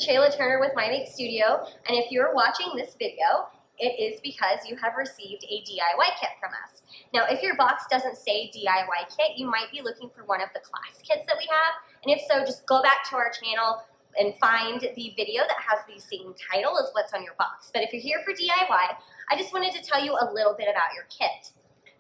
Chayla Turner with My Make Studio, and if you're watching this video, it is because you have received a DIY kit from us. Now, if your box doesn't say DIY kit, you might be looking for one of the class kits that we have, and if so, just go back to our channel and find the video that has the same title as what's on your box. But if you're here for DIY, I just wanted to tell you a little bit about your kit.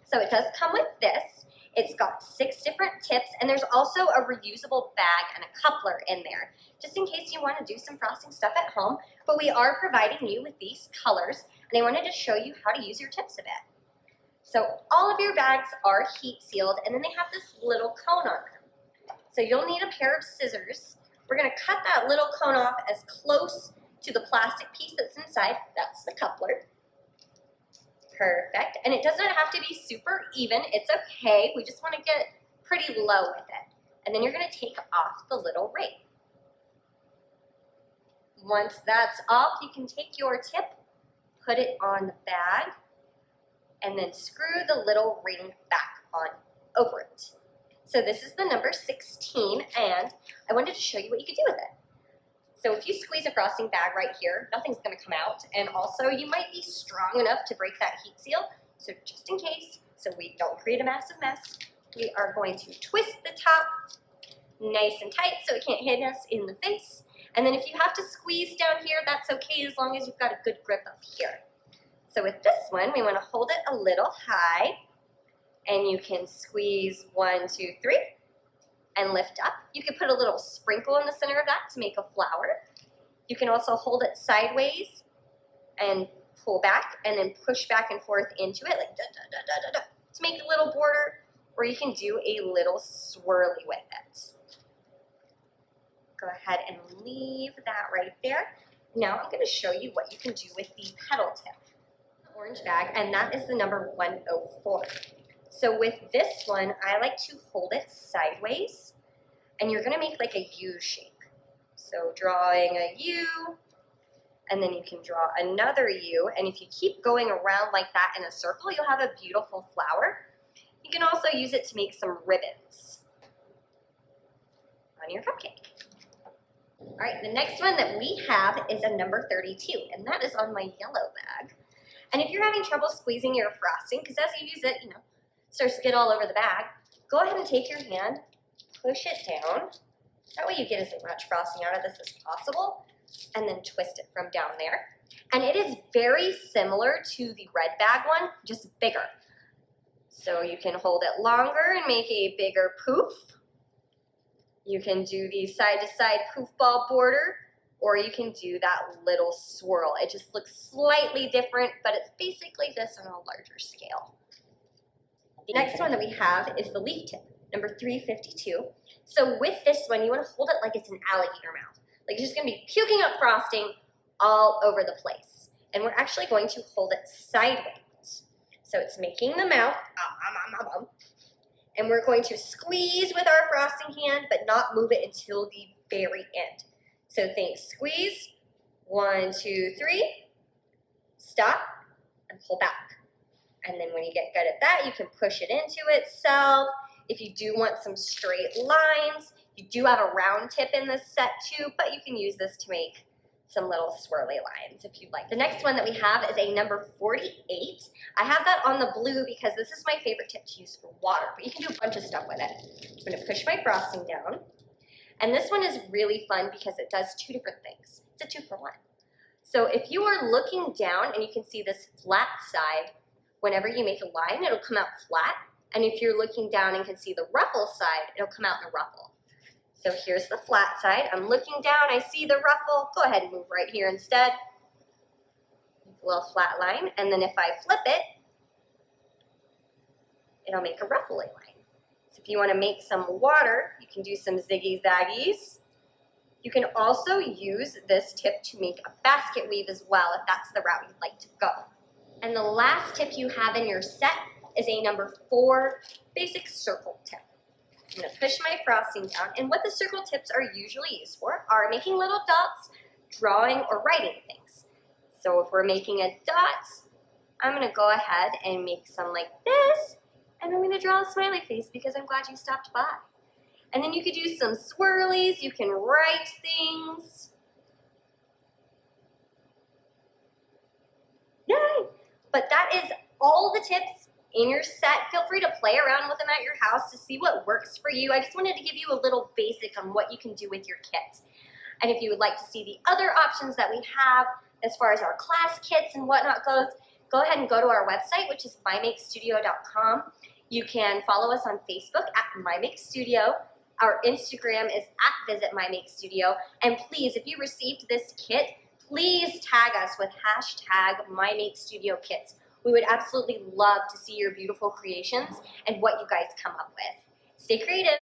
So it does come with this. It's got 6 different tips, and there's also a reusable bag and a coupler in there, just in case you want to do some frosting stuff at home. But we are providing you with these colors, and I wanted to show you how to use your tips a bit. So all of your bags are heat sealed, and then they have this little cone on them. So you'll need a pair of scissors. We're going to cut that little cone off as close to the plastic piece that's inside. That's the coupler. Perfect. And it doesn't have to be super even. It's okay. We just want to get pretty low with it. And then you're going to take off the little ring. Once that's off, you can take your tip, put it on the bag, and then screw the little ring back on over it. So this is the number 16, and I wanted to show you what you could do with it. So if you squeeze a frosting bag right here, nothing's going to come out, and also you might be strong enough to break that heat seal. So just in case, so we don't create a massive mess, we are going to twist the top nice and tight so it can't hit us in the face. And then if you have to squeeze down here, that's okay as long as you've got a good grip up here. So with this one, we want to hold it a little high, and you can squeeze 1, 2, 3. And lift up. You could put a little sprinkle in the center of that to make a flower. You can also hold it sideways and pull back and then push back and forth into it like da, da, da, da, da, da, to make a little border, or you can do a little swirly with it. Go ahead and leave that right there. Now I'm going to show you what you can do with the petal tip. Orange bag, and that is the number 104. So with this one, I like to hold it sideways, and you're going to make like a U shape. So drawing a U, and then you can draw another U, and if you keep going around like that in a circle, you'll have a beautiful flower. You can also use it to make some ribbons on your cupcake. All right, the next one that we have is a number 32, and that is on my yellow bag. And if you're having trouble squeezing your frosting, because as you use it, starts to get all over the bag, go ahead and take your hand, push it down. That way you get as much frosting out of this as possible, and then twist it from down there. And it is very similar to the red bag one, just bigger. So you can hold it longer and make a bigger poof. You can do the side-to-side poof ball border, or you can do that little swirl. It just looks slightly different, but it's basically this on a larger scale. The next one that we have is the leaf tip, number 352. So with this one, you want to hold it like it's an alligator mouth. Like it's just going to be puking up frosting all over the place. And we're actually going to hold it sideways. So it's making the mouth, and we're going to squeeze with our frosting hand, but not move it until the very end. So think squeeze, 1, 2, 3, stop, and pull back. And then when you get good at that, you can push it into itself. If you do want some straight lines, you do have a round tip in this set too, but you can use this to make some little swirly lines if you'd like. The next one that we have is a number 48. I have that on the blue because this is my favorite tip to use for water, but you can do a bunch of stuff with it. I'm going to push my frosting down. And this one is really fun because it does 2 different things. It's a 2-for-1. So if you are looking down and you can see this flat side, whenever you make a line, it'll come out flat. And if you're looking down and can see the ruffle side, it'll come out in a ruffle. So here's the flat side. I'm looking down, I see the ruffle. Go ahead and move right here instead. A little flat line. And then if I flip it, it'll make a ruffly line. So if you want to make some water, you can do some ziggy zaggies. You can also use this tip to make a basket weave as well if that's the route you'd like to go. And the last tip you have in your set is a number 4 basic circle tip. I'm going to push my frosting down, and what the circle tips are usually used for are making little dots, drawing, or writing things. So if we're making a dot, I'm going to go ahead and make some like this, and I'm going to draw a smiley face because I'm glad you stopped by. And then you could do some swirlies, you can write things, Yay! But that is all the tips in your set. Feel free to play around with them at your house to see what works for you. I just wanted to give you a little basic on what you can do with your kit. And if you would like to see the other options that we have as far as our class kits and whatnot goes, go ahead and go to our website, which is MyMakeStudio.com. You can follow us on Facebook at MyMakeStudio. Our Instagram is at @VisitMyMakeStudio. And please, if you received this kit, please tag us with #MyMakeStudioKits. We would absolutely love to see your beautiful creations and what you guys come up with. Stay creative.